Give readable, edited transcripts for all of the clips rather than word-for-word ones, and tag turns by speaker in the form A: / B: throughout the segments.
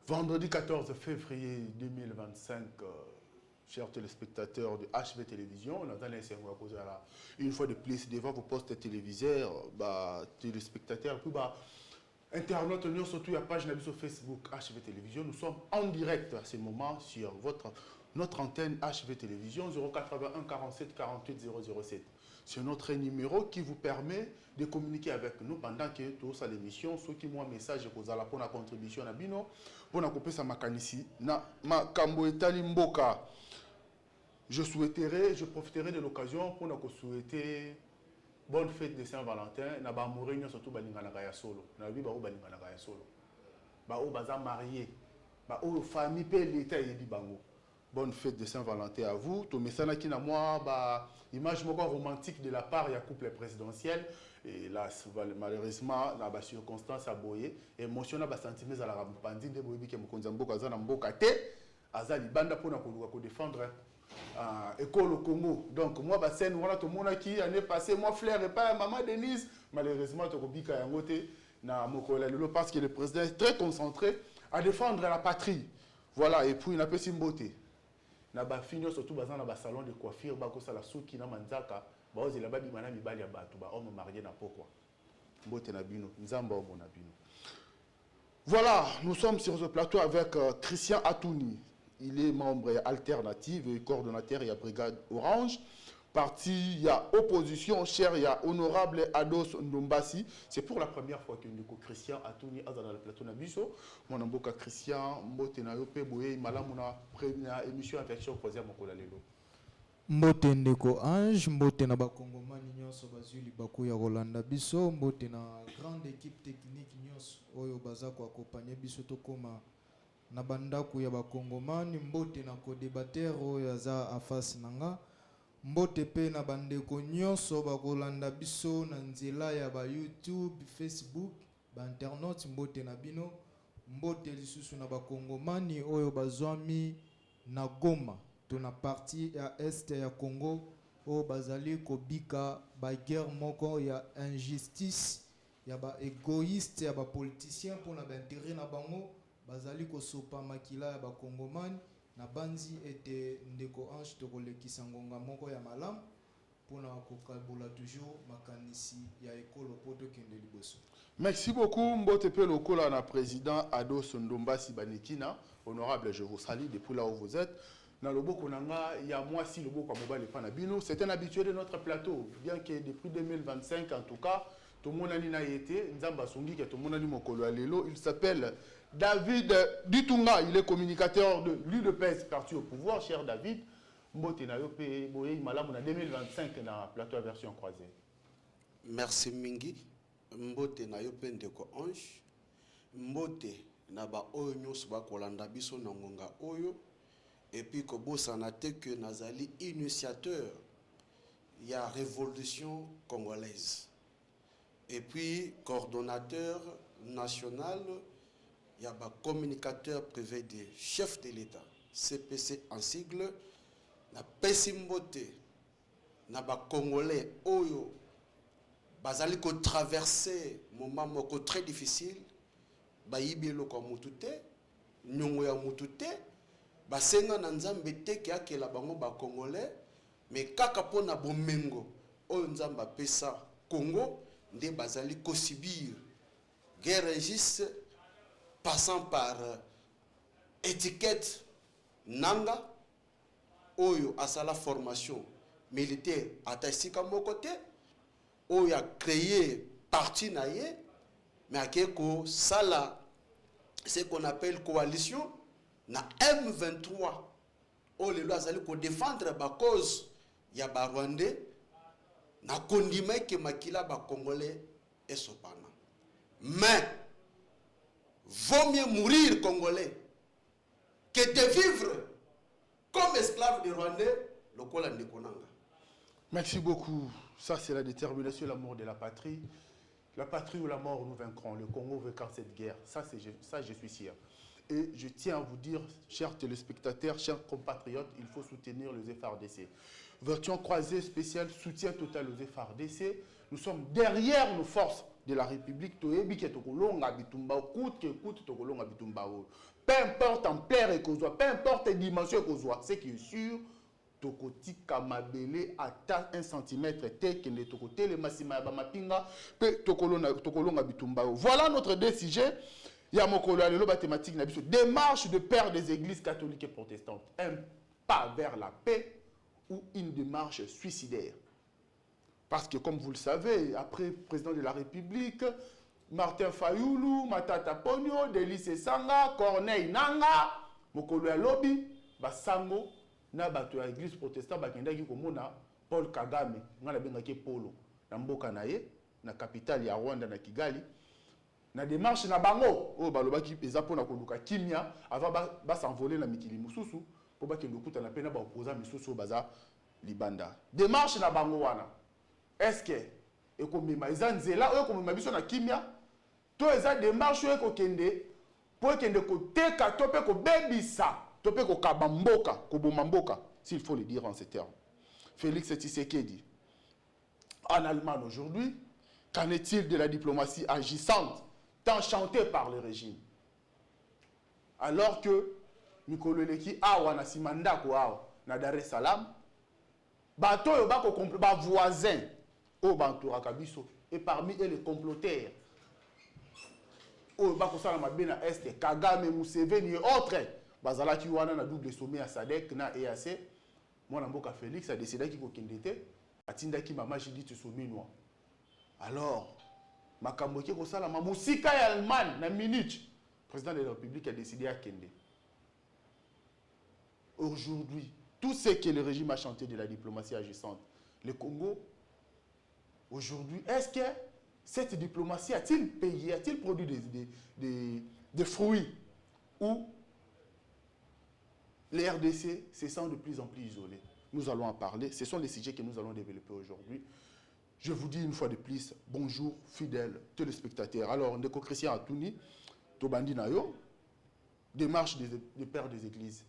A: Vendredi 14 février 2025, chers téléspectateurs de HV Télévision, on a une fois de plus devant vos postes téléviseurs, téléspectateurs, puis internautes, nous surtout la page sur Facebook HV Télévision. Nous sommes en direct à ce moment sur notre antenne HV Télévision 081 47 48 007. C'est notre numéro qui vous permet de communiquer avec nous pendant que tout ça l'émission. Ceux qui m'ont un message pour la contribution à Bino, pour la couper sa makanisi, na ma kambo etali mboka. Je profiterai de l'occasion pour nous souhaiter bonne fête de Saint-Valentin. Na ba mourir surtout balingana kaya solo. Na bi ba o balingana kaya solo. Ba o baza marié. Ba o famille pe l'état yedi bango. Bonne fête de Saint-Valentin à vous. Tout message qui n'a moi image romantique de la part du couple présidentiel et là malheureusement la circonstance a boyé émotion na ba sentiment à la rampandi de boyebi ke mokonza mboka za na mboka te azali banda pona ko défendre école au Congo. Donc moi ba scène voilà tout monde qui année passée moi Flair et pas maman Denise malheureusement to ko bika yango te na mokola lelo parce que le président est très concentré à défendre la patrie. Voilà et puis il n'a pas si beauté. Na ba finio surtout bazan na ba salon de coiffure ba ko sala suki na manzaka ba ozela ba bimana mibali ya batu ba homme marié na pokwa mbote na bino nzamba obo na bino. Voilà, nous sommes sur ce plateau avec Christian Atouni. Il est membre alternative et coordonnateur de la brigade Orange. Parti, il y a opposition, cher, il y a honorable Ados Ndombasi. C'est pour la première fois que nous Christian Atouni a dans le plateau Nabiso. Mon nom est Christian Mbote na yope boye malamuna première émission infection troisième mokola lelo.
B: Mbote ndeko Ange, mbote na bakongomani nyonso bazuli baku ya Rolanda biso, mbote na grande équipe technique nyonso oyo baza ko accompagner biso to koma na bandaku ya bakongomani, mbote na ko débatteur oyo aza afasi nanga. Mbote pe na bandeko nyonso bakolanda biso na nzela ya ba YouTube, Facebook, ba internet mbote na bino, mbote lisusu na bakongomani oyo bazwami na Goma, tuna parti ya este ya Congo o bazali kobika ba guerre moko ya injustice ya ba égoïste ya ba politicien pour na ba intérêt na bango bazali ko sopa makila ya bakongomani. Na banzi ete ndeko Ange tokolekisa ngonga moko ya malam pona kokabula toujours makanisi ya ekolo poto kende liboso.
A: Merci beaucoup mbote pe lokola na président Ados Ndombasi Banikina. Honorable, je vous salue depuis là où vous êtes. Na loboko nanga ya moi si loboko mobile pa na bino, c'est un habitué de notre plateau, bien que depuis 2025 en tout cas tout le monde a été, tout le monde a dit, il s'appelle David Ditunga, il est communicateur de l'UDPS, parti au pouvoir, cher David. Mbote na yope boye malamu na 2025 na plateau version croisée.
C: Merci Mingi. Mbote na yope ndeko Ange. Mbote na ba oyo nyonso ba kolanda biso na ngonga oyo. Et puis ko bosana te que nazali initiateur ya révolution congolaise. Et puis, coordonnateur national, il y a un communicateur privé des chefs de l'État, CPC en sigle, na Pessimbote, na ba Congolais, Oyo, bazali ko traverser moment moko très difficile, ba yibelo ko mutute, nyongo ya mutute, ba senga na nzambe te ki akela bango ba Congolais, mais kaka pona bomengo, oyo nzamba pesa Congo, de bazali kosibir guerre injuste passant par étiquette nanga oyo asala formation militaire atasika moko te oyo a créé parti naye mais akeko sala ce qu'on appelle coalition na M23 oyo lelo azali ko défendre ba cause ya ba Rwandais na kondima ke makila ba Congolais et sopana. Mais vaut mieux mourir Congolais que de vivre comme esclave des Rwandais, le kola ndekonanga.
A: Merci beaucoup. Ça c'est la détermination, l'amour de la patrie. La patrie ou la mort, nous vaincrons. Le Congo vaincra cette guerre. Ça je suis sûr. Et je tiens à vous dire, chers téléspectateurs, chers compatriotes, il faut soutenir les FARDC. Version croisée spéciale, soutien total aux FARDC. Nous sommes derrière nos forces de la République, peu importe ampleur que soit, peu importe dimension que soit, ce qui est sûr, tokoti kamabele ata 1 cm que ne tokote le masima ba mapinga pe tokolonga bitumba. Voilà notre deux sujets. Il y a mokolo lelo ba thématique na biso démarche de père des églises catholiques et protestantes, un pas vers la paix ou une démarche suicidaire. Parce que comme vous le savez, après président de la République, Martin Fayoulou, Matata Ponyo, Delice Sanga, Corneille Nanga, mokolo ya lobby, basango na bato ya église protestant bakendaki komona Paul Kagame ngana bengaki Polo na mboka na ye na capitale ya Rwanda na Kigali na démarche na bango o balobaki eza pona koluka kimia avant ba s'envoler na mikili mususu po bakende kuta na pena ba opposant misusu baza libanda démarche na bango wana est-ce que ekomema eza nzela oyo komema biso na kimia to eza démarche oyo kokende po kende koteka to pe ko bebisa topé ko kabamboka ko bomamboka s'il faut le dire en ces termes. Félix Tshisekedi en Allemagne aujourd'hui, qu'en est-il de la diplomatie agissante tant chantée par le régime? Alors que Mikolo Leki awa na simanda ko awa na Dar es Salaam bato yo ba ko ba voisin o bantura kabiso et parmi eux les comploteurs o ba ko sala mabena est Kagame Museveni et autres bazalaki wana na double sommet à SADC na EAC mwana mboka Félix a décidé qu'il kokende te atindaki mama Judith Suminwa. Alors makambo ki ko sala musika ya Allemagne na Munich président de la République a décidé à kende. Aujourd'hui tout ce que le régime a chanté de la diplomatie agissante, le Congo aujourd'hui, est-ce que cette diplomatie a-t-il payé, a-t-il produit des fruits ou les RDC se sentent de plus en plus isolés? Nous allons en parler. Ce sont les sujets que nous allons développer aujourd'hui. Je vous dis une fois de plus, bonjour, fidèles téléspectateurs. Alors, Ndeko Christian Atouni, Tobandi Nayo, démarche des pères des églises.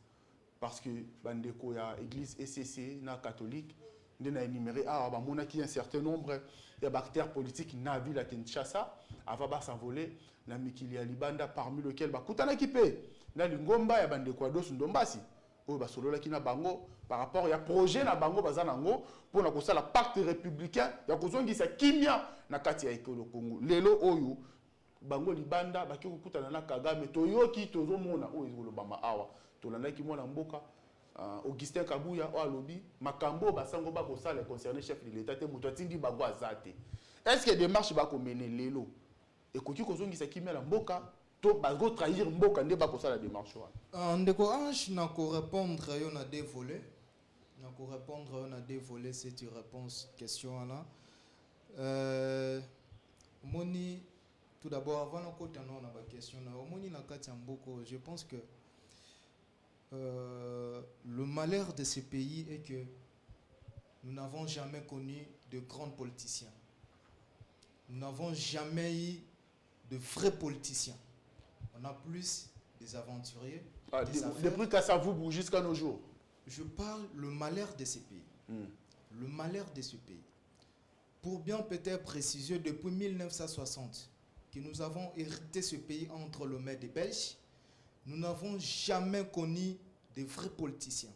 A: Parce que Bandeko ya église ECC, na catholique, on a énuméré, on a un certain nombre de acteurs politiques na ville à Kinshasa, avant s'envoler, na Mikili Libanda, parmi lesquels, Koutana Kipé, na Lingomba, ya Bandeko Ados Ndombasi. Oyo basolola ki na bango par rapport ya projet na bango bazanango pour na kosala pacte républicain ya kozongisa kimia na kati ya ekolo Congo. Lelo oyo bango libanda baki kokutana na Kagame toyoki tozomona oyo ezolobama awa tolandaki mwana mboka Augustin Kabuya o alobi makambo basango ba kosala concerné chef de l'état te muto atindi bango azate. Est-ce que démarche ba ko mener lelo ekoki kozongisa kimia la mboka to trahir mboka nde ba kosala démarche wana?
B: Ndeko Ange na ko répondre yo na deux volets. Na ko répondre yo na deux volets cette réponse question là. Moni tout d'abord avant na kota na ba question na moni na kati ya mboko, je pense que le malheur de ce pays est que nous n'avons jamais connu de grands politiciens. Nous n'avons jamais eu de vrais politiciens. On a plus des aventuriers.
A: Depuis Kassavou jusqu'à nos jours.
B: Je parle le malheur de ce pays. Le malheur de ce pays. Pour bien peut-être préciser, depuis 1960, que nous avons hérité ce pays entre les mains des Belges, nous n'avons jamais connu de vrais politiciens.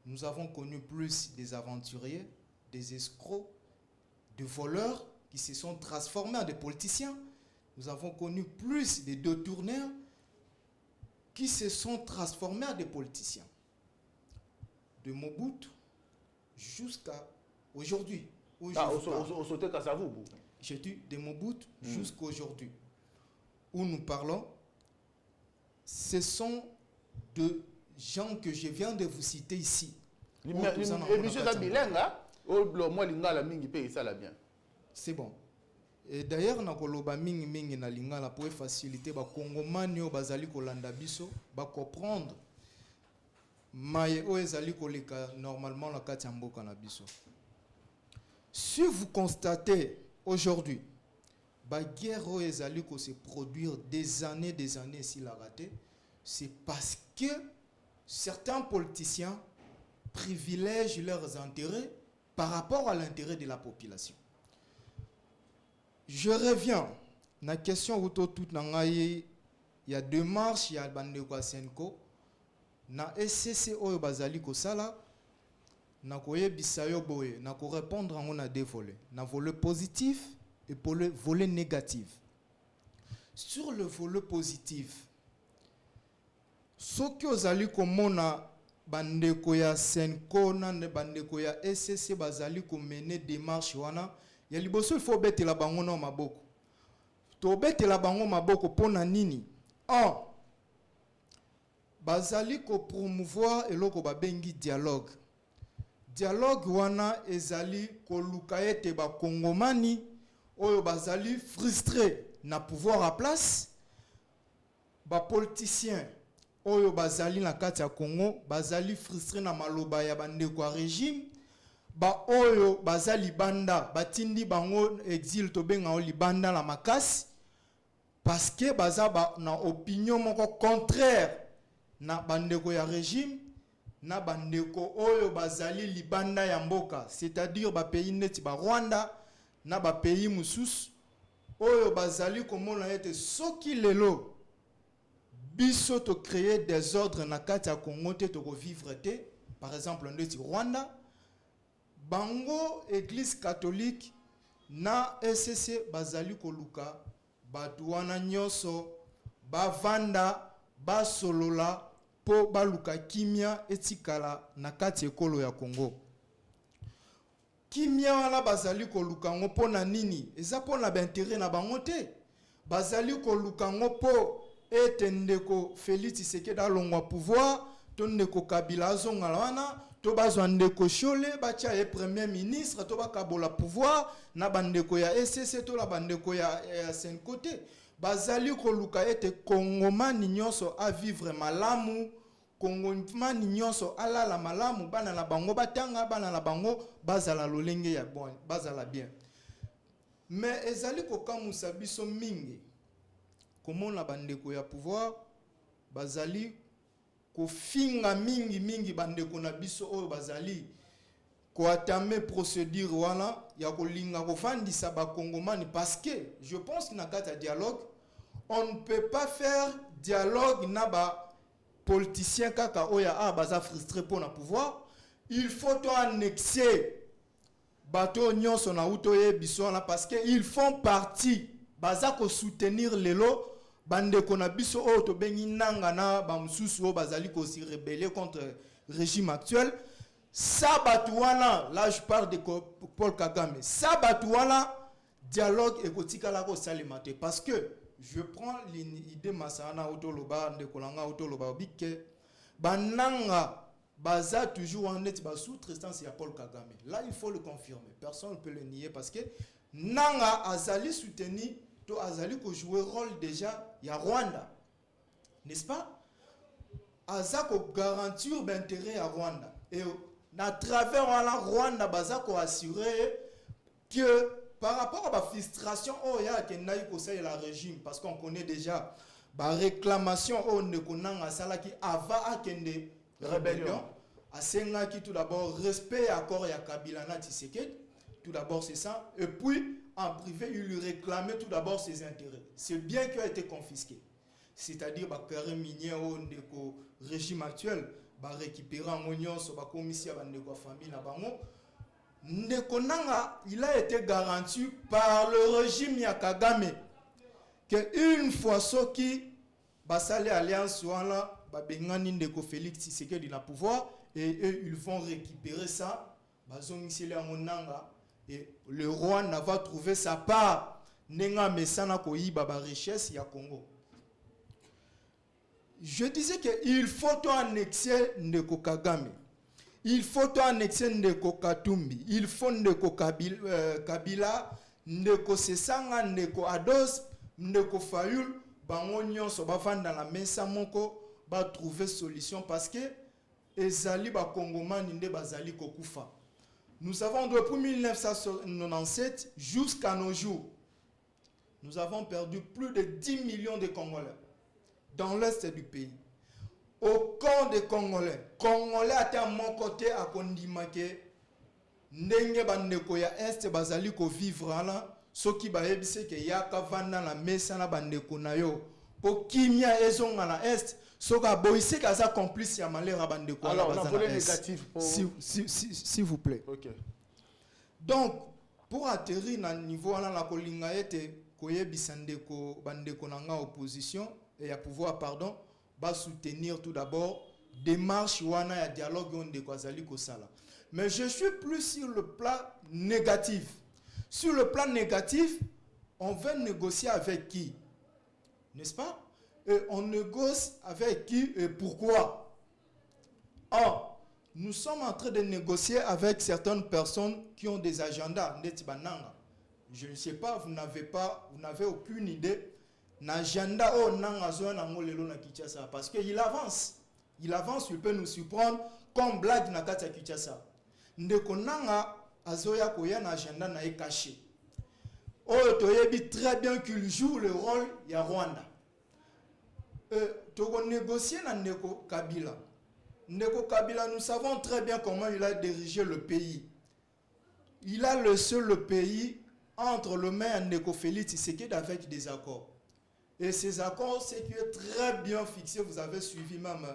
B: Nous avons connu plus des aventuriers, des escrocs, des voleurs qui se sont transformés en des politiciens. Nous avons connu plus de détourneurs qui se sont transformés en des politiciens. De Mobutu jusqu'à aujourd'hui. Je dis de Mobutu jusqu'à aujourd'hui. Où nous parlons, ce sont de gens que je viens de vous citer ici. C'est bon. Et d'ailleurs, nakoloba mingi na lingala pour faciliter ba kongomani o bazali kolanda biso ba comprendre maye o ezali koleka normalement la kati ya mboka na biso. Si vous constatez aujourd'hui ba guerre o ezali ko se produire des années s'il a raté, c'est parce que certains politiciens privilègent leurs intérêts par rapport à l'intérêt de la population. Je reviens. La question autour toute il y a deux marches, il y a bandeko Senko. Na SCC oyo bazali ko sala na koye bisayo boye na ko répondre on a deux volets. Na volet positif et pour le volet négatif. Sur le volet positif, ce que ozali komona bandeko ya Senko na bandeko ya SCC bazali ko mener démarche wana ya liboso il faut betela bango na maboko. To betela bango maboko pona nini? Bazali ko promouvoir eloko babengi dialogue. Dialogue wana ezali ko lukaete ba kongomani oyo bazali frustré na pouvoir à place ba politicien oyo bazali na kati ya Congo bazali frustré na maloba ya bandeko ya régime ba oyo bazali banda batindi bango exil to benga o libanda la makasi parce que baza na opinion moko contraire na bandeko ya régime na bandeko oyo bazali libanda ya mboka, c'est-à-dire ba pays neti ba Rwanda na ba pays mususu oyo bazali komona ete soki lelo biso to créer des ordres na kati ya Congo te to vivre te, par exemple ndeti Rwanda bango église catholique na SCC bazali koluka batu wana nyonso bavanda basolola po baluka kimia etikala na kati ekolo ya Congo. Kimia wana bazali koluka ngo po na nini? Eza po na b'intérêt na bango te. Bazali koluka ngo po ete ndeko Félix Tshisekedi alongwa pouvoir, to ndeko Kabila azongala wana, to bazwa ndeko Shole batia ye premier ministre, to bakabola pouvoir na bandeko ya SCC to la bandeko ya Senko te. Bazali koluka ete Kongomani nyonso a vivre malamu, Kongomani nyonso alala malamu, bana na bango batanga, bana na bango bazala lolenge ya bon, bazala bien. Mais ezali kokamusa biso mingi. Komona bandeko ya pouvoir bazali kofinga mingi bandeko na biso oyo bazali ko atame procédure wana ya kolinga kofandisa ba Kongomani parce que je pense que na kata dialogue on ne peut pas faire dialogue na ba politicien kaka oya baza frustré pour na pouvoir. Il faut to annexer bato nyonso na utoye biso na parce que ils font partie baza ko soutenir lelo bandeko na biso oyo to bengi nanga na ba mususu o bazali ko si rebeller contre le régime actuel. Sabatouana, là je parle de Paul Kagame. Sabatouana, dialogue écotika ko salimate parce que je prends l'idée masana autoloba de kolanga autoloba biké bananga baza toujours en net ba sous-traitance ya Paul Kagame. Là il faut le confirmer. Personne ne peut le nier parce que nanga azali soutenu to azali ko jouer rôle déjà ya Rwanda. N'est-ce pas? Azako garantir l'intérêt à Rwanda et à travers la Rwanda bazako assurer que par rapport à la frustration il y a la régime parce qu'on connaît déjà la réclamation on ne connaît ça qui avant à kende rébellion à senga qui tout d'abord respect accord ya Kabila na Tshisekedi tout d'abord c'est ça et puis en privé il lui réclamait tout d'abord ses intérêts c'est bien qui a été confisqué c'est-à-dire ba carré minier au régime actuel ba récupérer en oignon so ba commission ba ndeko famille na bango ndeko nanga il a été garanti par le régime ya Kagame que une fois soki basale alliance wala ba bengani ndeko Félix Tshisekedi na pouvoir et eux ils vont récupérer ça bazongisele en nanga et le roi n'a va trouver sa part nenga mesana ko yiba ba richesse ya Congo. Je disais qu'il faut annexer Ndeko Kagame. Il faut annexer Ndeko Katumbi. Il faut Ndeko Kabila, Ndeko Sesanga, Ndeko Ados, Ndeko Fayul. Bango nyonso bafanda na mesa moko ba trouver solution parce que ezali ba Kongomani nde bazali kokufa. Nous avons depuis 1997 jusqu'à nos jours, nous avons perdu plus de 10 millions de Congolais dans l'est du pays. Au camp des Congolais, Congolais à mon côté à Kondimake, ndenge bandeko ya est bazali ko vivre là, soki bayebise ke yaka vanda na mesa na bandeko na yo po kimia ezonga na est soka boyise ka sa complice ya malheur bandeko.
A: Alors on a volé négatif pour
B: s'il vous plaît.
A: OK.
B: Donc pour atterrir na niveau wana na kolinga ete koyebisa ndeko bandeko na nga opposition et à pouvoir pardon ba soutenir tout d'abord démarche wana ya dialogue on ndeko azali kosala. Mais je suis plus sur le plan négatif. Sur le plan négatif, on veut négocier avec qui? N'est-ce pas? Et on négocie avec qui et pourquoi? Or, nous sommes en train de négocier avec certaines personnes qui ont des agendas. Je ne sais pas, vous n'avez aucune idée. L'agenda parce qu'il avance. Il avance, il peut nous surprendre comme blague na kati ya Kinshasa. Ndeko nanga azoya koya na agenda na e caché. Oyo toyebi très bien qu'il joue le rôle ya Rwanda. Toko négocier na Ndeko Kabila. Ndeko Kabila, nous savons très bien comment il a dirigé le pays. Il a laissé le pays entre le main de Ndeko Félix Tshisekedi avec des accords. Et ces accords, c'est qui est très bien fixé. Vous avez suivi même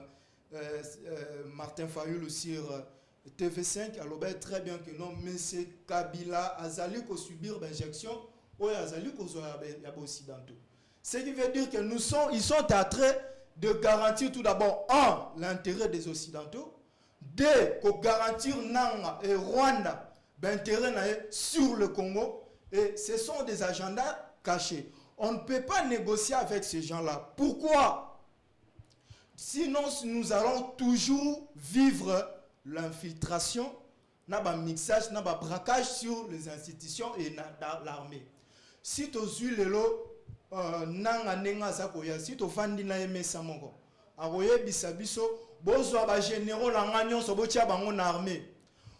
B: Martin Fayulu sur TV5. Alors très bien que non, mais c'est Kabila azali ko subir l'injection ou azali ko occidentaux. Ce qui veut dire que ils sont en train de garantir tout d'abord l'intérêt des occidentaux, deux, ko garantir Nanga et Rwanda l'intérêt sur le Congo, et ce sont des agendas cachés. On ne peut pas négocier avec ces gens-là. Pourquoi? Sinon, nous allons toujours vivre l'infiltration, un mixage, un braquage sur les institutions et l'armée. Si tu as eu si tu as fandi na emesa moko, aroye bisabiso, bozo ba généraux la nyonso botia bango na armée.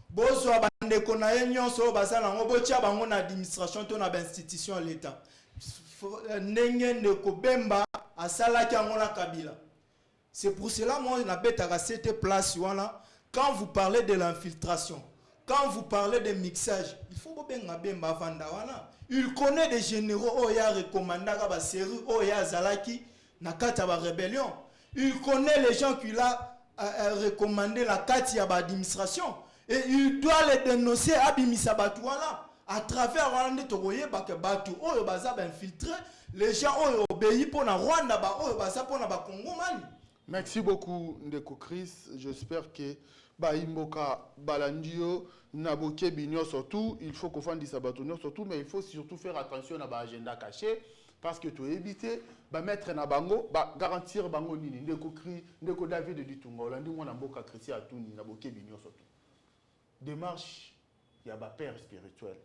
B: Bozo bandeko na nyonso basala ngo botia bango na administration to na institution à l'état. Ndenge ndeko bemba asalaki yango na Kabila. C'est pour cela moi na betaka cette place wana. Quand vous parlez de l'infiltration, quand vous parlez de mixage, il faut benga bemba vanda wana. Il connaît des généraux oya recommandaka ba série oya zalaki na kati ya ba rébellion. Il connaît les gens qui l'a recommandé la kati ya ba administration et il doit les dénoncer à bimisa batu wana à travers Rwanda tokoye ba ke batu oyo baza ba infiltrer les gens oyo obéi pour na Rwanda ba oyo baza pour na ba Congo mani.
A: Merci beaucoup Ndeko Chris, j'espère que Imboka Balandio Naboke Binyo surtout, il faut qu'on fasse des sabatonniers surtout, mais il faut surtout faire attention à l'agenda caché parce que tu éviter mettre na bango garantir bango nini Ndeko Chris, Ndeko David de Tunga Olandi mwana mboka Chris à tout Naboke Binyo surtout. Démarche il y a ba père spirituel.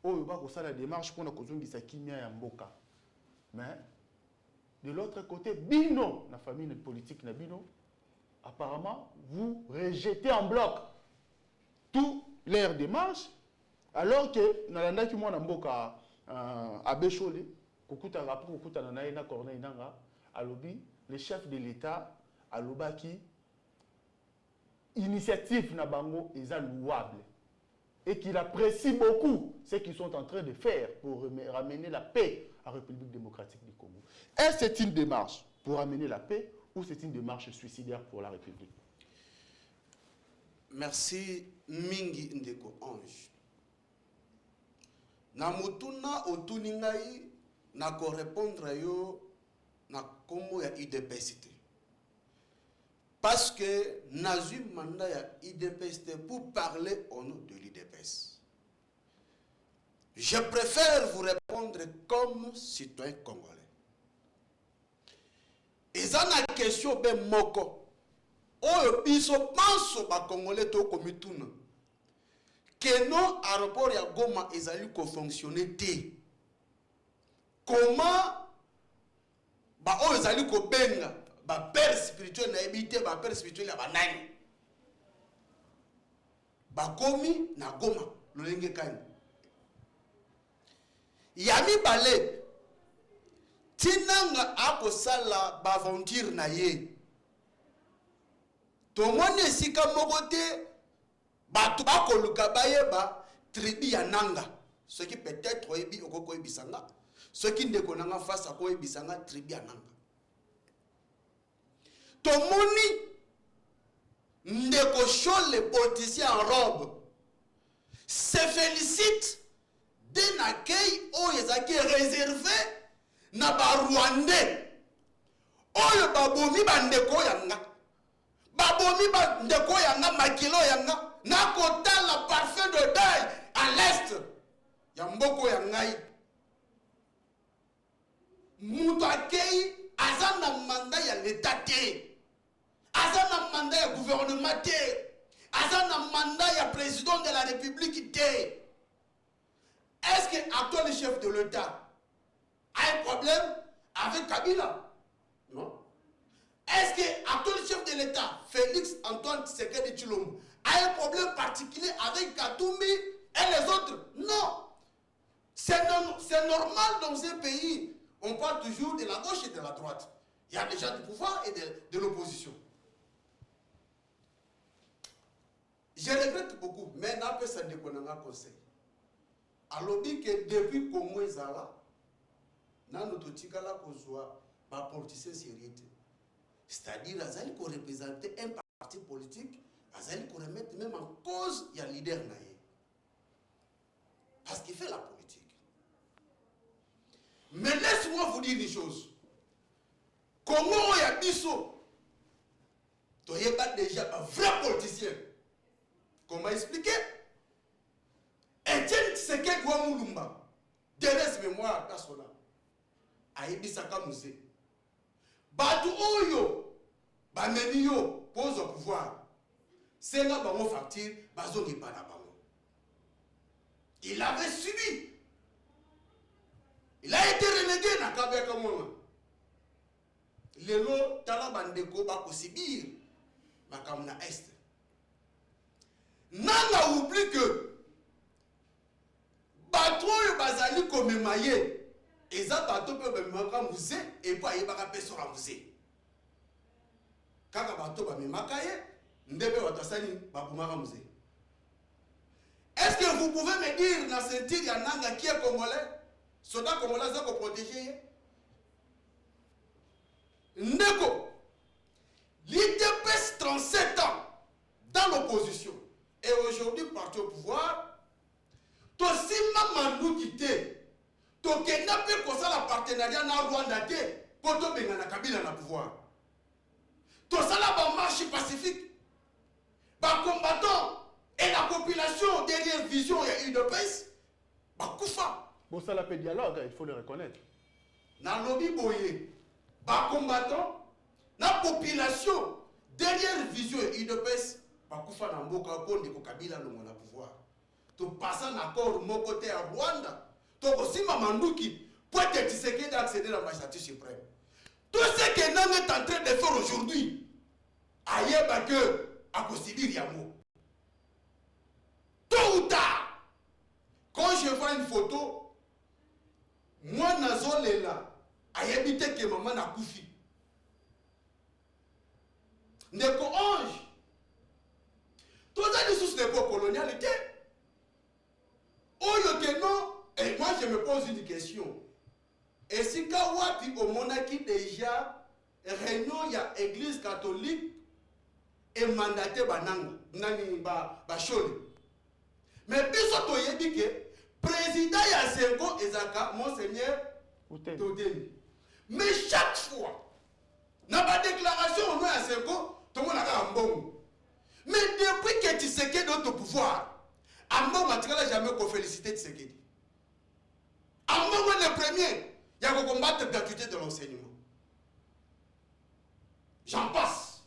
A: Oh ba ko sala démarche pour na kozongisa kimia ya mboka. Mais de l'autre côté, Bino, la famille politique na Bino, apparemment, vous rejetez en bloc toutes leurs démarches, alors que Nalanda qui m'a namboka à Bécholé, Kokuta rapport Kokuta Nanaïna Corneille Nanga, à Lobi, le chef de l'État, à Lobaki, initiative Nabango est louable et qu'il apprécie beaucoup ce qu'ils sont en train de faire pour ramener la paix à la République démocratique du Congo. Est-ce que c'est une démarche pour amener la paix ou c'est une démarche suicidaire pour la République?
C: Merci Mingi Ndeko Ange. Na mutuna otuningai na ko répondre yo na komo ya IDPST. Parce que nazu mandat ya IDPST pour parler au nom de l'IDPS. Je préfère vous répondre comme citoyen congolais. Et ça na question ben moko. Oyo biso panso ba congolais to komituna. Que non aéroport ya Goma ezali ko fonctionner té. Comment ba oyo ezali ko benga ba père spirituel na ebité ba père spirituel ya banani. Ba komi na Goma lolenge kani. Yami balé tinanga akosala ba aventure na ye. Tomone sika mokote batu bakoluka bayeba tribu ya nanga Ce qui peut-être oyebi okoko ebisanga, ce qui ne connaît face à quoi ebisanga tribiananga. Tomoni ndeko Chol les politiciens en robe se félicitent d'un accueil qui est réservé na ba Rwandais. Oyo babomi bandeko yanga. Babomi bandeko yanga makilo yanga na kota la parfum de deuil à l'est. Yamboko yangai. Mutu accueil azana mandat ya l'état te. Azana mandat ya gouvernement te. Azana mandat ya président de la République te. Est-ce que l'actuel chef de l'État a un problème avec Kabila? Non. Est-ce que l'actuel chef de l'État, Félix Antoine Tshisekedi Tshilombo, a un problème particulier avec Katumbi et les autres? Non. C'est normal dans un pays. On parle toujours de la gauche et de la droite. Il y a déjà du pouvoir et de l'opposition. Je regrette beaucoup, mais n'a pas ça de conseil. Alors que depuis Congo Ezala, na notre tigala kozwa ba politicien sérieux. C'est-à-dire azali ko représenter un parti politique, azali ko remettre même en cause il y a leader naïe. Parce qu'il fait la politique. Mais laisse-moi vous dire une chose. Congo ya biso toyeba déjà un vrai politicien. Comment expliquer? Etienne Tshisekedi wa Mulumba, Thérèse mémoire personnelle, ayebisaka musée. Batu oyo, bameni yo, pose au pouvoir. C'est là bango facture, bazongi pa na bango. Il avait subi. Il a été relégué na Kabeka Mwana. Lelo tala bandeko bako sibir, makamna est. Nanga oublie que bateau bazali komemaye eza bateau pe bemaka musée et pas yebaka pe sur la musée kaka bateau bamemaka ye ndebe watasani babumaka musée. Est-ce que vous pouvez me dire dans ce tir ya nanga qui est congolais, soldat congolais za ko protéger ndeko l'IDPS 37 ans dans l'opposition et aujourd'hui parti au pouvoir. Tosima manduki te. Tokenda pe kosa la partenariat na Rwanda te. Poto benga na Kabila na pouvoir. Tosala ba marche pacifique. Ba combattants et la population derrière vision et UDPS. Ba kufa.
A: Bon, ça l'appelle dialogue, il faut le reconnaître.
C: Na lobby boye. Ba combattants, na population derrière vision et UDPS. Ba kufa na mboka ponde ko Kabila no na pouvoir. Tu passes un accord mon côté à Rwanda, tu aussi Mamanduki, pour être Tshisekedi d'accéder à la magistrature suprême. Tout ce que nous est en train de faire aujourd'hui, ailleurs que à Kosibir Yamo. Tôt ou tard, quand je vois une photo, moi Nazo Lela, ailleurs que maman n'a koufi. Neko ange. Tout ça, c'est sous l'époque colonialité. Et moi je me pose une question. Est-ce que wapi au monarchie déjà réunion il y a église catholique et mandaté bananga nani ba Chol. Mais biso to yebi ke président ya Sengo ezaka monseigneur Todeni. Mais chaque fois na ba déclaration au nom ya Sengo to mona ka mbongo. Mais depuis que Tshisekedi est au pouvoir, Ambo Matikala jamais qu'on félicite Tshisekedi. Ambo le premier, il y a qu'on combattre la gratuité de l'enseignement. J'en passe.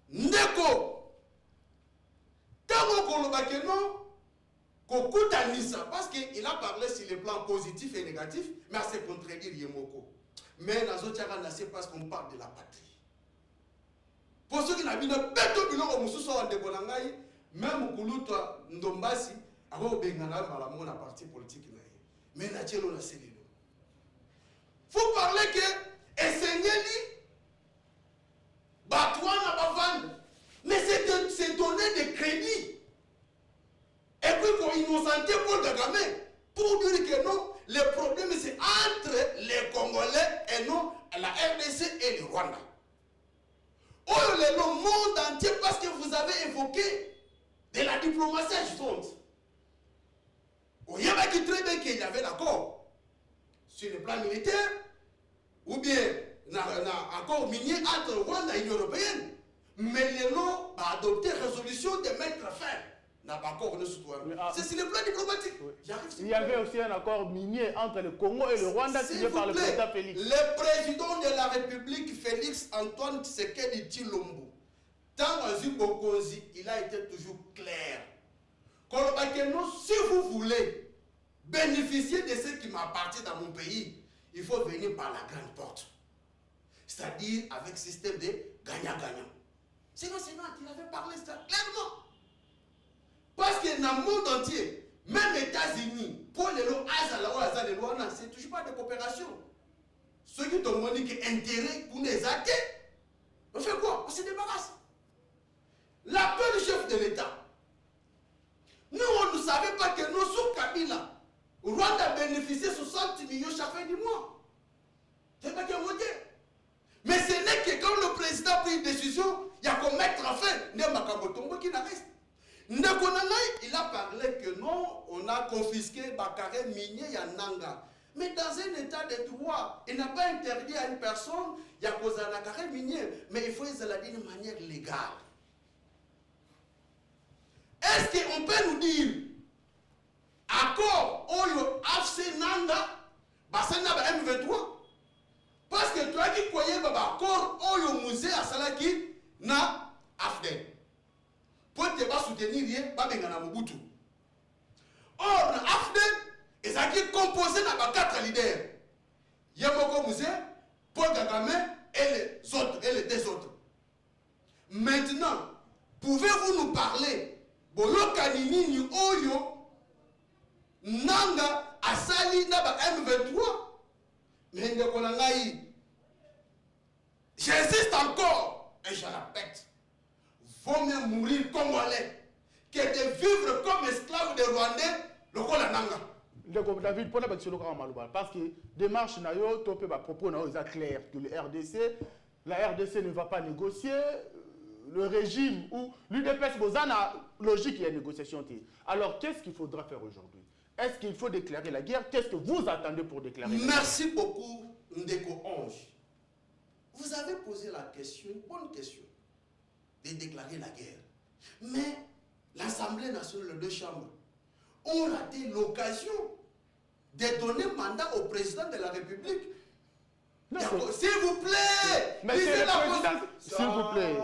C: Ndeko, tango kolobakeno, kokutanisa, parce qu'il a parlé sur les plans positifs et négatifs, mais à se contredire Yemoko. Mais dans autres cas, c'est parce qu'on parle de la patrie. Pour ceux qui n'ont pas de biloko mususu wa ndeko na ngai même kulutwa ndombasi abo bengana malamu na parti politique na ye mais na tielo na selilo. Faut parler que esengeli batwa na bavanda mais c'est donner des crédits Congolais et non la RDC et le Rwanda. Oh, le monde entier, parce que vous avez évoqué de la diplomatie agissante. Il y avait qui très bien qu'il y avait l'accord sur le plan militaire ou bien un accord minier entre Rwanda et l'Union européenne. Mais les lots a adopté résolution de mettre fin. N'a pas encore le citoyen. C'est sur le plan diplomatique.
A: Oui. Il y avait aussi un accord minier entre le Congo et le Rwanda signé par le président Félix.
C: Le président de la République, Félix Antoine Tshisekedi Tshilombo, dans Azul Bokonzi, il a été toujours clair. Si vous voulez bénéficier de ce qui m'appartient dans mon pays, il faut venir par la grande porte. C'est-à-dire avec système de gagnant-gagnant. Sinon, il avait parlé ça clairement. Parce que dans le monde entier, même les États-Unis, pour les lois, c'est toujours pas de coopération. Ceux qui t'ont dit que intérêt pour les acquis, on fait quoi? On se débarrasse. L'appel du chef de l'État. Nous, on ne savait pas que nous, sous Kabila, Rwanda bénéficiait 60 millions chaque fin du mois. C'est pas qu'un voté. Mais ce n'est que quand le président a pris une décision, il y a qu'à mettre fin. Ndemakambotombo qui n'arrête. Ndekonanai, il a parlé que non, on a confisqué Bakare minier Yananga. Mais dans un état de droit, il n'a pas interdit à une personne, il y a causé un carré minier, mais il faut les dire de manière légale. Est-ce qu'on peut nous dire, accord, Oyo, AFC Nanga, Basana M23? Parce que toi qui croyais, accord, Oyo, musée à Salaki, na AFDEN. Pour te pas soutenir rien, pas bengana Mobutu. Or, AFDEN, ils ont composé dans 4 leaders. Yamoko Musée, Paul Kagame et les autres, et les 2 autres. Maintenant, pouvez-vous nous parler Bolo Kanini ni Oyo Nanga Asali Naba M23? Mais j'insiste encore et je répète. Vaut mieux mourir congolais que de vivre comme esclave des Rwandais, le Kolananga.
A: David, parce que démarche nayo, topé ba propos nayo, c'est clair que la RDC ne va pas négocier, le régime ou l'UDPS Bozana, logique, il y a négociation. Alors, qu'est-ce qu'il faudra faire aujourd'hui? Est-ce qu'il faut déclarer la guerre? Qu'est-ce que vous attendez pour déclarer la guerre?
C: Merci beaucoup, Ndeko Ange. Vous avez posé la question, une bonne question, de déclarer la guerre. Mais l'Assemblée nationale, les 2 chambres, ont raté l'occasion de donner mandat au président de la République. S'il vous plaît,
A: mais c'est le président. S'il vous plaît,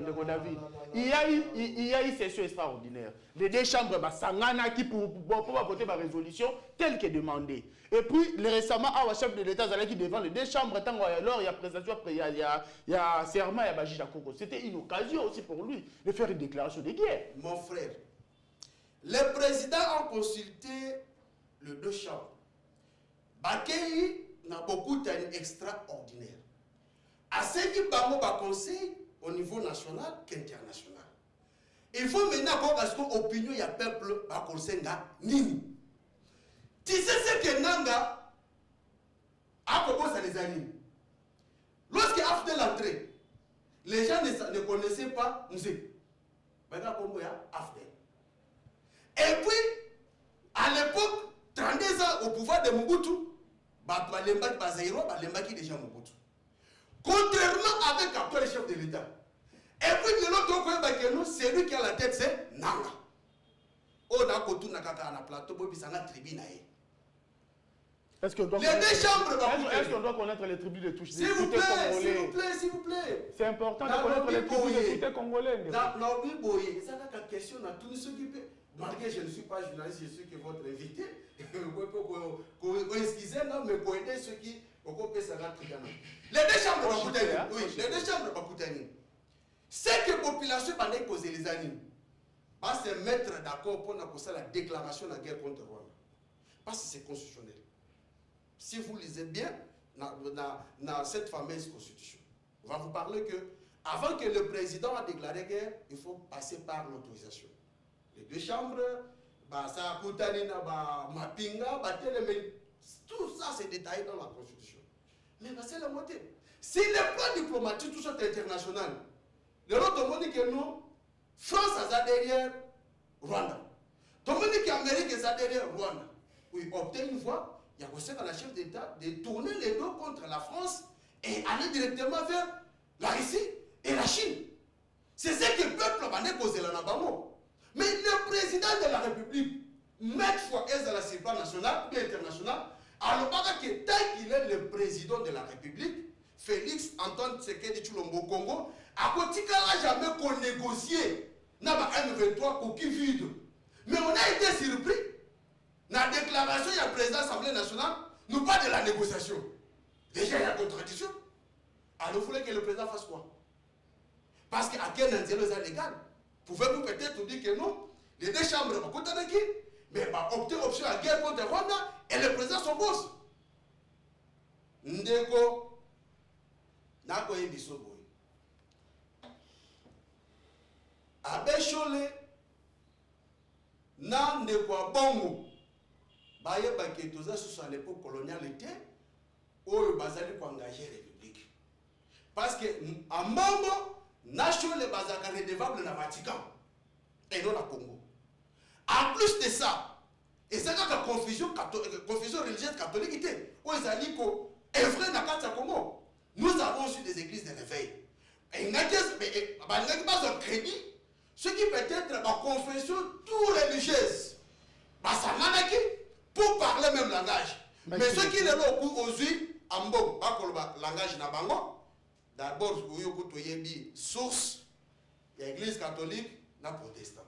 A: Ndeko David. Il y a une session extraordinaire. Les 2 chambres, Sangana qui pour voter ma résolution telle qu'est demandée. Et puis, récemment, le chef de l'État qui devant les 2 chambres, alors il y a présentation, il y a serment, il y a Baji Jakoko. C'était une occasion aussi pour lui de faire une déclaration de guerre.
C: Mon frère, les présidents ont consulté les 2 chambres. Bakei n'a beaucoup d'un extraordinaire. À ce qui va conseil au niveau national qu'international. Il faut maintenant avoir une opinion, il y a peuple à conseil nini. Tu sais ce que Nanga a commencé à les animer. Lorsqu'il a fait l'entrée, les gens ne connaissaient pas Musée. Maintenant, comment il y a Afdel. Et puis, à l'époque, 32 ans au pouvoir de Mobutu, contrairement avec l'actuel chef de l'État. Et puis de l'autre côté, c'est lui qui a la tête, c'est Nanga.
A: Est-ce qu'on doit connaître les tribus de tous
C: s'il vous plaît.
A: C'est important de connaître les tribus de tous les Congolais.
C: C'est une question à tous ceux qui peuvent. Malgré que je ne suis pas journaliste, je suis que votre invité. Excusez, non, mais pour aider ceux qui ont coupé ça là. Les 2 chambres de Bakoutani. Oui, les 2 chambres de Bakoutani. C'est que la population va poser les animes. Va se mettre d'accord pour la déclaration de la guerre contre Rwanda. Parce que c'est constitutionnel. Si vous lisez bien dans cette fameuse constitution, on va vous parler que avant que le président a déclaré guerre, il faut passer par l'autorisation. Les 2 chambres, ça Koutani, Mapinga, tout ça c'est détaillé dans la constitution. Mais c'est la moitié. Si le plan diplomatique, tout ça est international, le lot monde dit que non, France a derrière Rwanda. Tout le monde dit qu'Amérique est derrière Rwanda. Oui, opter une fois, il y a aussi à la chef d'État de tourner les dos contre la France et aller directement vers la Russie et la Chine. C'est ce que le peuple va négocier là bas. Mais le président de la République, maintes fois est à la plan national ou international, alors que tant qu'il est le président de la République, Félix Antoine Tshisekedi Tshilombo Congo, à côté n'a jamais qu'on négocier n'a pas un 23 coquille vide. Mais on a été surpris. Dans la déclaration, il y a le président de l'Assemblée nationale, nous pas de la négociation. Déjà, il y a contradiction. Alors, il fallait que le président fasse quoi? Parce qu'à quel intérêt c'est légal? Pouvez-vous peut-être dire que non? Les deux chambres vont compter avec qui? Mais va opter option à guerre contre Rwanda et le président s'oppose. Ndeko, Nako Ebisoboy. Abeshole, na Ndeko Bongo. Baye Baketoza sous l'époque coloniale était, où le bazali pour engager la République. Parce que en Mambo, Nation les bazaka redevable dans le Vatican et non la Congo. En plus de ça, et c'est quand la confusion religieuse catholique était, où ils allaient œuvrer dans le Congo. Nous avons su des églises de réveil. Et il n'y a pas de crédit, ce qui peut être la confession tout religieuse. Ça n'a pour parler le même langage. Mais ceux qui ne l'ont pas aujourd'hui, en bon, langage n'a pas. D'abord, source, l'église catholique, n'a protestant.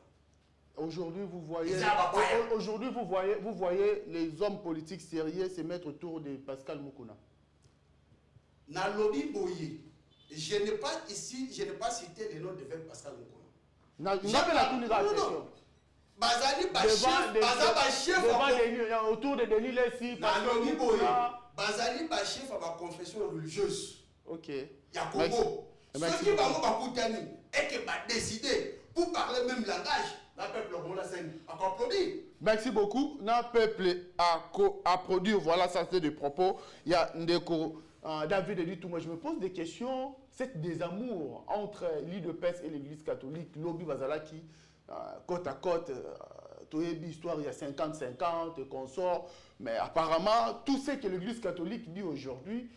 A: Aujourd'hui, vous voyez les hommes politiques sérieux se mettre autour de Pascal Mukuna.
C: Dans le lobby Boye, je n'ai pas cité le nom de Pascal Mukuna.
A: Non.
C: Bazali chef
A: autour de Denis Lessi,
C: Bazali chef à ma confession religieuse.
A: Ok.
C: Il y a Congo. Ceux qui vont Bakoutani et qui vont décider pour parler le même langage, le peuple a produit.
A: Merci beaucoup. Le peuple a produit. Voilà, ça c'est des propos. Il y a Ndeko David dit tout. Moi, je me pose des questions. C'est des amours entre l'IDPS et l'Église catholique. Lobby Bazalaki, côte à côte. Histoire, il y a 50-50 et qu'on sort. Mais apparemment, tout ce que l'Église catholique dit aujourd'hui,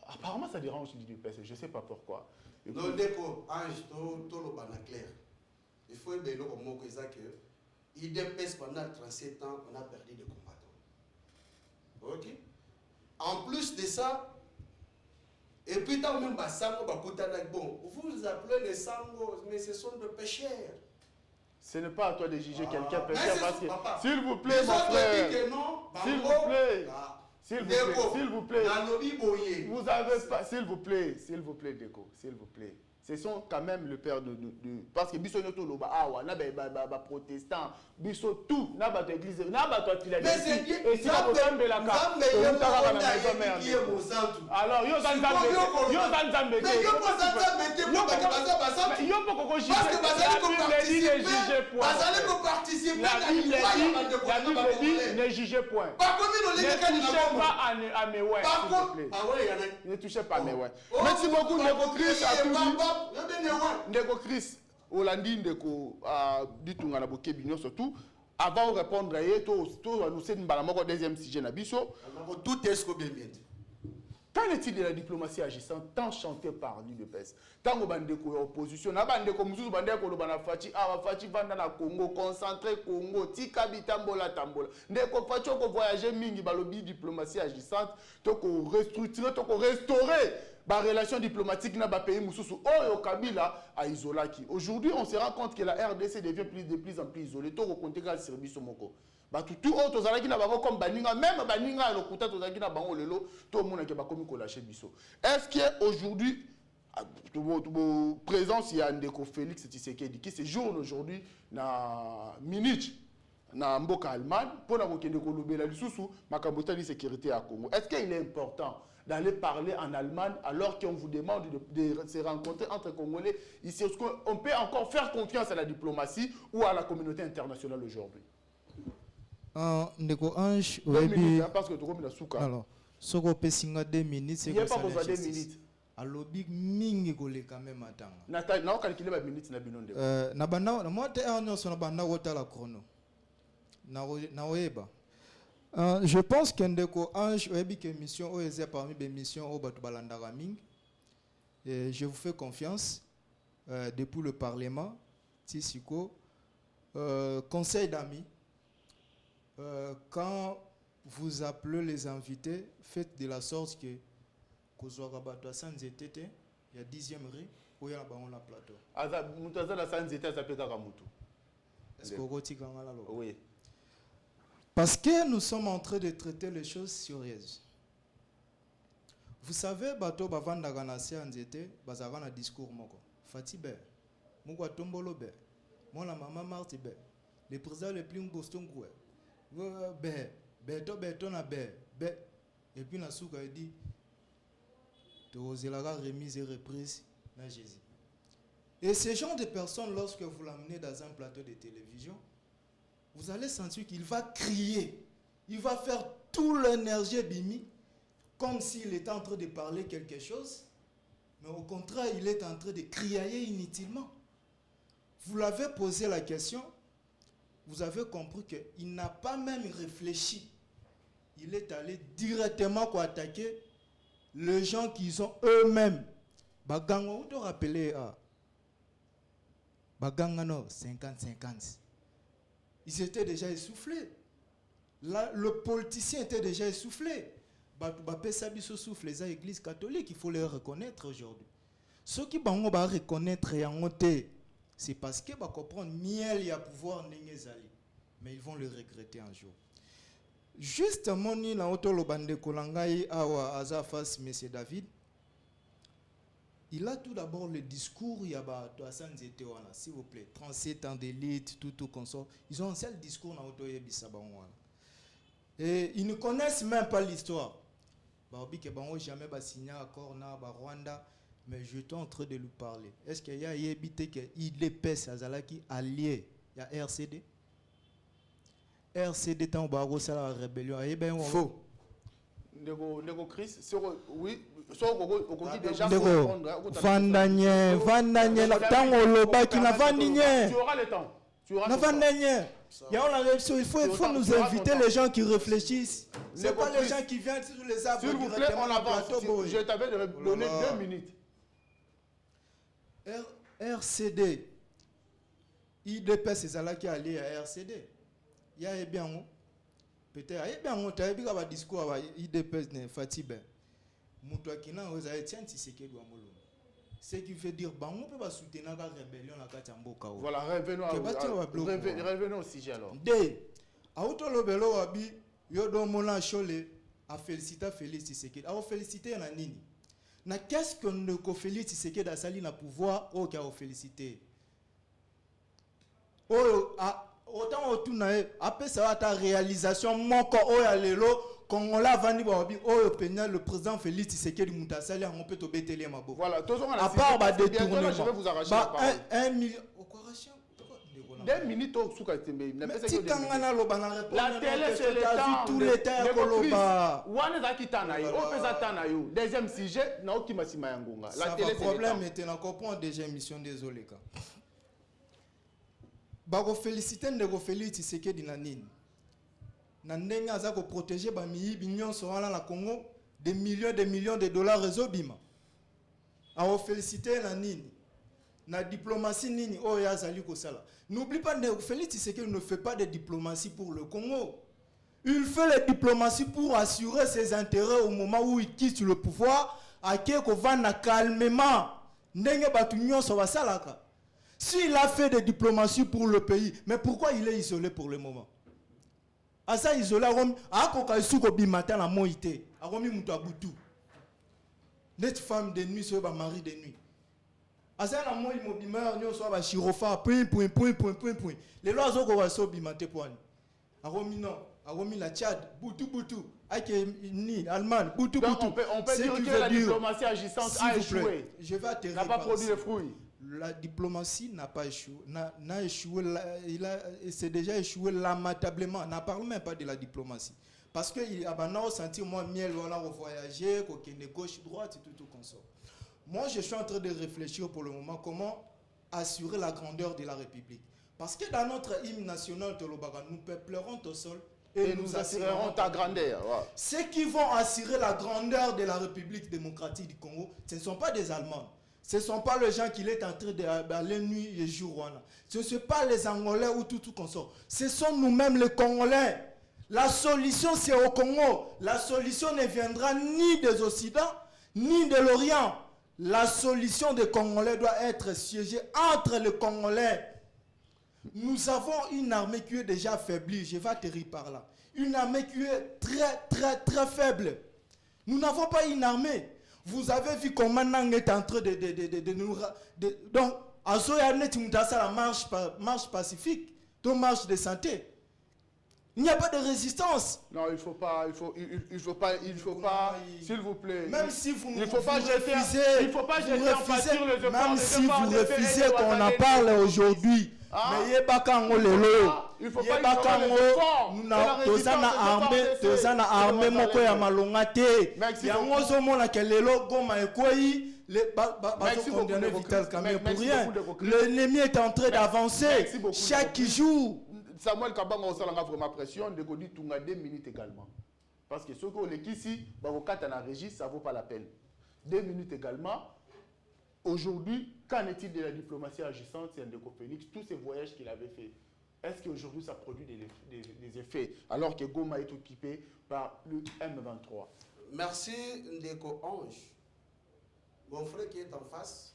A: apparemment, ça dérange l'IDPS. Je ne sais pas pourquoi.
C: Non, Ndeko, Ange, tout le banc clair. Il faut que l'IDPS, pendant 37 ans, on a perdu des combattants. Ok? En plus de ça, et puis tant même bon, vous appelez les sangos, mais ce sont des pécheurs.
A: Ce n'est pas à toi de juger quelqu'un pécheur parce que,
C: papa,
A: s'il vous plaît, mon frère, s'il vous plaît, vous avez pas, s'il vous plaît, Deko, s'il vous plaît. Ce sont quand même le père de parce que biso nyoto loba awa na ba protestant biso tout na ba église na ba to Philadelphie et si ba tombe la ka on na maison mère alors yo zanzambe
C: mais yo ko zanzambe te ko ba baza baza
A: yo poko ko
C: parce que bazali ko participer
A: la Bible dit ne jugez point
C: pas comme nous les
A: ne touchez pas à mes ouais s'il vous plaît ne touchez pas à mes ouais merci beaucoup Ndeko Chris à tous Ndeko Chris, Olandi Ndeko Ditunga na Bokebi surtout avant de répondre à tout annoncer une deuxième sujet na biso
C: tout est ce que bien bien.
A: Qu'en est-il de la diplomatie agissante tant chantée par l'UDPS? Tant que bandeko opposition, na bandeko mususu bandeko lo bana fachi fachi vanda na Congo concentré Congo tika bitambola tambola. Ndeko fachi ko voyager mingi balobi diplomatie agissante, to ko restructurer, to ko restaurer la relation diplomatique na ba pays mususu oyo Kabila a isolaki. Aujourd'hui, on se rend compte que la RDC devient de plus en plus isolée. To ko compter ka service moko. Tout autre zalaki na bango comme baninga même baninga lokuta to zalaki na bango lelo to mona ke bakomi ko lâcher biso. Est-ce que aujourd'hui présence il y a Ndeko Félix Tshisekedi qui séjourne aujourd'hui na Munich na mboka Allemagne pour na kokende ko lobela lisusu makambo tali sécurité à Congo. Est-ce qu'il est important d'aller parler en Allemagne alors qu'on vous demande de se rencontrer entre Congolais ici? Est-ce qu'on peut encore faire confiance à la diplomatie ou à la communauté internationale aujourd'hui?
B: Ndeko Ange,
A: parce que tu as
B: alors, Soko pesinga 2 minutes c'est
A: Il n'y a
B: comme
A: pas
B: ça.
A: besoin de 2 minutes.
B: Alobi mingi koleka même atanga.
A: Na calculer ma minute na binonde.
B: Na bana moi te on so na bana kota la chrono. Na oeba. Je pense que ndeko Ange oyebi que mission o eza parmi les missions au batu balandaka mingi. Et je vous fais confiance depuis le parlement Tisiko conseil d'amis quand vous appelez les invités, faites de la sorte que kozwaka bato sans été il y a 10e rue où il y a la plateau.
A: Aza mutu aza na sans été azape kaka mutu.
B: Est-ce que vous tika ngala lo?
A: Oui.
B: Parce que nous sommes en train de traiter les choses sérieuses. Vous savez, bato bavanda kana sans été, bazaka na discours moko. Fatibe, moko tombolo be. Moi la maman Marti be. Le président le plus Boston kwe. Beto na be. Et puis na souka dit la remise et reprise na Jésus. Et ce genre de personnes, lorsque vous l'amenez dans un plateau de télévision, vous allez sentir qu'il va crier. Il va faire toute l'énergie bimi, comme s'il était en train de parler quelque chose. Mais au contraire, il est en train de crier inutilement. Vous l'avez posé la question, vous avez compris qu'il n'a pas même réfléchi. Il est allé directement pour attaquer les gens qui sont eux-mêmes. Baganga, vous te rappelez, Baganga, non, 50-50. Ils étaient déjà essoufflés. Là, le politicien était déjà essoufflé. Bapé Sabiso souffle les églises catholiques, il faut les reconnaître aujourd'hui. Ceux qui vont reconnaître et en ôter, c'est parce qu'ils vont comprendre miel y a pouvoir n'engezali. Mais ils vont le regretter un jour. Justement, ni la auto lobande kolangai awa azafas monsieur David. Il a tout d'abord le discours il y a s'il vous plaît 37 ans d'élite tout consort. Ils ont un seul discours na auto yebisa banwana. Et ils ne connaissent même pas l'histoire. Baobi ke bango jamais ba signé accord na ba Rwanda, mais je suis en train de lui parler. Est-ce qu'il y a yebité que IDPS azalaki allié il y a RCD? RCD tant baro ça la rébellion et ben faux.
A: Nego Chris oui so on dit déjà
B: Vandanye tango loba qui na vandanye.
A: Tu auras le temps.
B: Na vandanye. Il faut nous inviter les gens qui réfléchissent. C'est pas les gens qui viennent sur les arbres.
A: S'il vous plaît, on avance. Je t'avais donné 2 minutes.
B: RCD. IDP c'est ça là qui est allié à RCD. Il y a bien peut-être il y a bien tu as vu un discours à IDP ne Fatibe muto kina oza Etienne Tshisekedi wa Mulumba ce qui veut dire bango peut pas soutenir la rébellion na kati ya mboka.
A: Voilà, revenons au sujet alors.
B: De auto lobelo wabi yodo mona chole a féliciter Félix Tshisekedi a féliciter na nini na qu'est-ce que ne ko Félix Tshisekedi a sali na pouvoir au ka féliciter autant autour après ça ta réalisation moko oya lelo Congolais vandi babi oyo penya le président Félix Tshisekedi mutasali on peut to betele mabo.
A: Voilà,
B: à part ba détournement
A: je vais vous arracher la parole.
B: 1 million okorachia
A: 2 minutes au souka tembe na pesa que
B: la
A: télé c'est le temps
B: tout l'état koloba
A: wana za kitana yo o pesa tana yo deuxième sujet na okima sima ya ngonga la télé c'est le
B: problème était na comprendre déjà émission désolé ka bako féliciter ndeko Félix Tshisekedi na nini na ndenge aza ko protéger ba miyibi nyonso wana na Congo des millions de dollars réseau bima a féliciter na nini na diplomatie nini oyo azali ko sala. N'oublie pas ndeko Félix Tshisekedi ne fait pas de diplomatie pour le Congo. Il fait la diplomatie pour assurer ses intérêts au moment où il quitte le pouvoir ake ko vana calmement ndenge batu nyonso basalaka. S'il a fait des diplomaties pour le pays, mais pourquoi il est isolé pour le moment? À ça, isolé, à Kokasuko Bimata la moïté, à Romi Moutabutu. Net femme de nuit, soit mari de nuit. À ça, la moï mobimeur, nous soit chirofa, point. Les lois sont qu'on va se bimate point. À Romi non, à Romi la Tchad, boutou. Avec ni Allemagne, boutou.
A: On peut dire que la diplomatie agissante a échoué.
B: Je vais te
A: n'a pas produit les fruits.
B: La diplomatie n'a pas échoué, n'a échoué, c'est déjà échoué lamentablement. On ne parle même pas de la diplomatie. Parce qu'il y a maintenant senti moi miel, on a voyagé, qu'on est gauche, droite et tout comme ça. Moi, je suis en train de réfléchir pour le moment comment assurer la grandeur de la République. Parce que dans notre hymne national, nous peuplerons ton sol
A: et nous assurerons ta grandeur. Ouais.
B: Ceux qui vont assurer la grandeur de la République démocratique du Congo, ce ne sont pas des Allemands. Ce ne sont pas les gens qui sont en train d'aller nuit et jour. Ce ne sont pas les Angolais ou tout comme ça. Ce sont nous-mêmes les Congolais. La solution, c'est au Congo. La solution ne viendra ni des Occidents, ni de l'Orient. La solution des Congolais doit être siégée entre les Congolais. Nous avons une armée qui est déjà affaiblie. Je vais atterrir par là. Une armée qui est très faible. Nous n'avons pas une armée. Vous avez vu comment Nang est en train de nous... Donc, en Zoya, la marche pacifique, donc marche de santé. Il n'y a pas de résistance.
A: Non, il faut pas, s'il vous plaît.
B: Même si vous
A: il faut pas jeter en pâture les efforts.
B: Même si vous refusez qu'on en parle aujourd'hui. Mais il y a pas quand on le lot.
A: Il faut pas ignorer les efforts.
B: Nous avons armé moko ya malonga te. Ya ngozo mona ke lelo goma ekoi les condamner Vital Kamerhe pour rien. L'ennemi est en train d'avancer chaque jour.
A: Samuel Kabanga osalanga vraiment pression de Godi Tunga 2 minutes également. Parce que ceux qui ont l'équipe ici, Bakokata na régie, ça vaut pas la peine. 2 minutes également. Aujourd'hui, qu'en est-il de la diplomatie agissante, c'est Ndeko Félix, tous ces voyages qu'il avait fait? Est-ce qu'aujourd'hui ça produit des effets alors que Goma est occupé par le M23?
C: Merci Ndeko Ange. Mon frère qui est en face,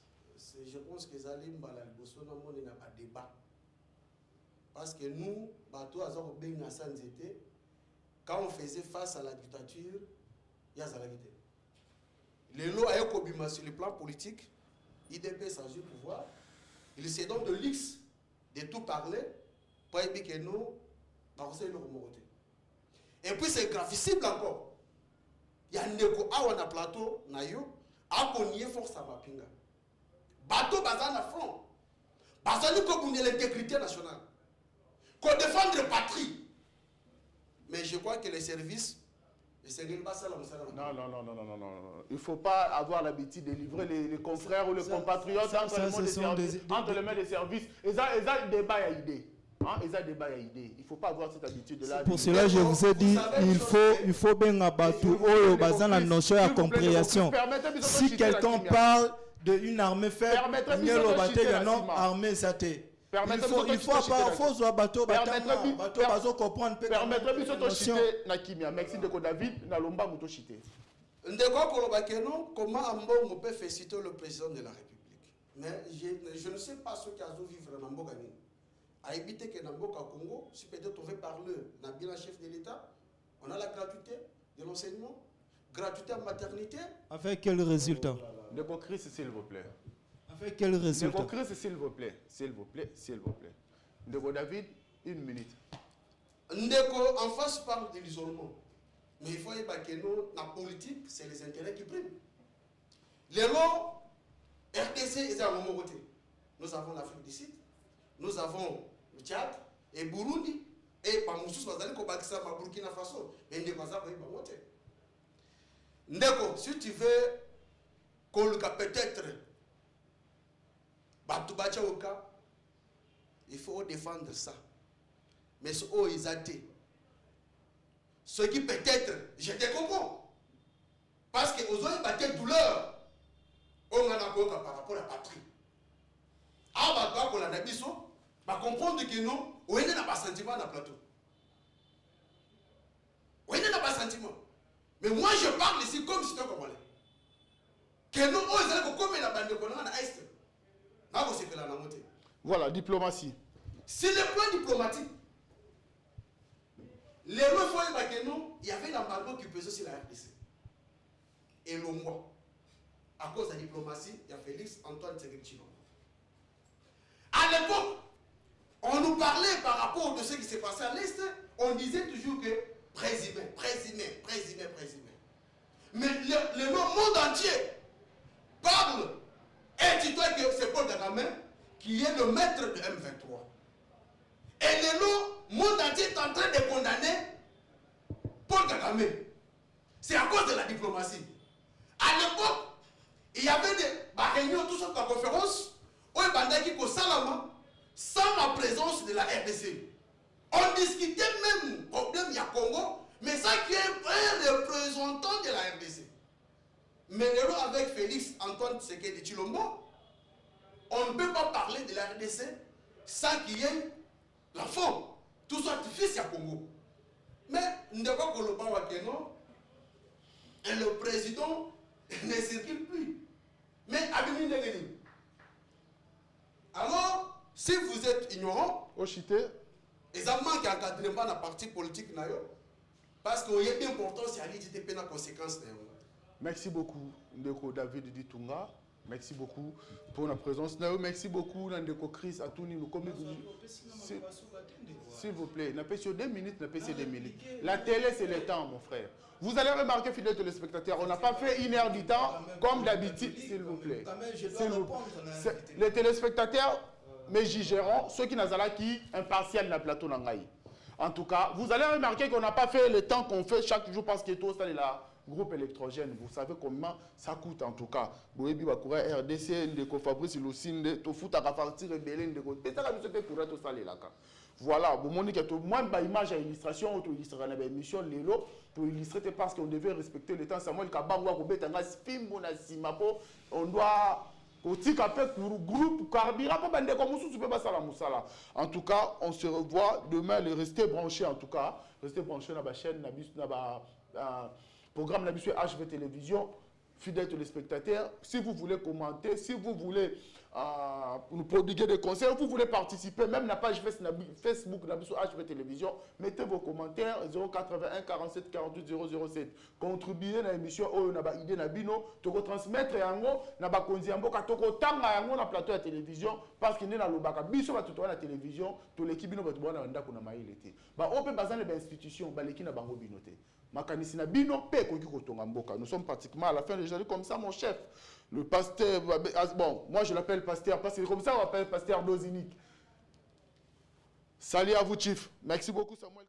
C: je pense que Zalim Balaliboso n'a pas de débat. Parce que nous, quand on faisait face à la dictature, il y a Zalavité. Les lois à sur le plan politique, IDP sans le pouvoir, il se donne de luxe de tout parler pour éviter que nous, et puis c'est gravissime encore. Il y a un négo à plateau, à Konye force à Mapinga. Bateau bazan à front. Bazan comme l'intégrité nationale. Qu'on défende la patrie. Mais je crois que les services,
A: non. Il ne faut pas avoir l'habitude de livrer les confrères ou les compatriotes entre les mains des services. Ils ont débat à idée. Il ne faut pas avoir cette habitude-là.
B: Pour cela, je vous ai dit, il faut bien abattre la notion de compréhension. Si quelqu'un parle d'une armée faible, il y a une armée satée. Il faut avoir bateau comprendre.
A: Permettez-moi de citer Nakimia. Merci de David. Nalomba Mouto citer.
C: Comment on peut féliciter le président de la République? Mais je ne sais pas ce qui a vivre dans Mbogani. À éviter que dans Mboka Congo, si peut-être on veut parler d'un bien chef de l'État, on a la gratuité de l'enseignement, gratuité en maternité.
B: Avec quel résultat?
A: De Chris, s'il vous plaît.
B: Avec quel résultat?
A: De Chris, s'il vous plaît. De David, 1 minute.
C: Ndeko en face parle de l'isolement. Mais il faut que nous, la politique, c'est les intérêts qui priment. Les lois, RDC, ils ont mon côté. Nous avons l'Afrique du Sud, nous avons le Tchad et Burundi. Et par Moussous, nous allons combattre Burkina Faso. Mais Ndeko, ça va y monter. Ndeko, si tu veux qu'on peut-être il faut défendre ça. Mais ce qui ils athées. Ce qui peut-être, je te comprends. Parce que aux autres, il y a une douleur. On a un par rapport à la patrie. On va comprendre que nous, on n'a pas de sentiment dans le plateau. On n'a pas de sentiment. Mais moi, je parle ici comme si c'était congolais. Que nous, on a comme la bande de Congo à l'Est.
A: Voilà, diplomatie.
C: Sur le plan diplomatique, les lois fois il y avait l'embargo qui pesait sur la RDC. Et l'Ongo, à cause de la diplomatie, il y a Félix Antoine Tshisekedi Tshilombo. À l'époque, on nous parlait par rapport à ce qui s'est passé à l'Est, on disait toujours que présumé. Mais le monde entier parle. Et dis-toi que c'est Paul Kagame qui est le maître de M23. Et le monde entier est en train de condamner Paul Kagame. C'est à cause de la diplomatie. À l'époque, il y avait des réunions, tout ça, par conférence, où il bandaki ko salama, sans la présence de la RDC. On discutait même problème du Congo, mais ça qui est un représentant de la RDC. Mais là, avec Félix Antoine Tshisekedi Tshilombo, on ne peut pas parler de la RDC sans qu'il y ait l'enfant. Tout ça, fils du Congo. Mais, Ndeko Koloba Wakeno, et le président ne circule plus. Mais, Abimi Ndegeni. Alors, si vous êtes ignorant, exactement qui encadrent pas la partie politique, parce qu'il y a une importance, il y a des conséquences.
A: Merci beaucoup, Ndeko David Ditunga. Merci beaucoup pour la présence. Merci beaucoup, Ndeko Chris, à tous nous. S'il vous plaît, n'a pas sur 2 minutes, n'a pas sur 2 minutes. La télé, c'est le temps, mon frère. Vous allez remarquer, fidèles téléspectateurs, on n'a pas fait 1 heure du temps, comme d'habitude, s'il vous plaît. Les téléspectateurs me jugeront, ceux qui n'ont pas qui impartial dans le plateau Nangaï. En tout cas, vous allez remarquer qu'on n'a pas fait le temps qu'on fait chaque jour parce que tout ça est là. Groupe électrogène, vous savez comment ça coûte en tout cas. Boebi Bakura RDC, Ndeko Fabrice Lucinde, Tofuta Kafarti Rebelle, Ndeko. Voilà, vous montrez que moi, ma image à illustration, pour illustrer la émission, Lélo, pour illustrer parce qu'on devait respecter le temps. Samuel Kabangwa, Kobetanga, Spimbo, Simapo, on doit. Groupe carburant, en tout cas, on se revoit demain. Restez branchés en tout cas. Restez branchés dans la chaîne, programme la HV Télévision, fidèles téléspectateurs. Si vous voulez commenter, si vous voulez nous prodiguer des conseils, vous voulez participer, même la page Facebook HV Télévision, mettez vos commentaires 081 47 48 007. Contribuez à l'émission, on a idée nabino, to transmettre yango na ba konzi mboka to ko tanga yango na plateau de télévision parce qu'il n'est na lobaka biso ba tuto na télévision, to l'équipe bino ba tubona ndako na mailete. Ba ope bazana ba institution ba leki na bango binote. Makanisi na bino pe koki kotonga mboka. Nous sommes pratiquement à la fin de la journée comme ça mon chef. Le pasteur, bon, moi je l'appelle pasteur parce que comme ça on l'appelle pasteur Dozinique. Salut à vous, chief. Merci beaucoup, Samuel.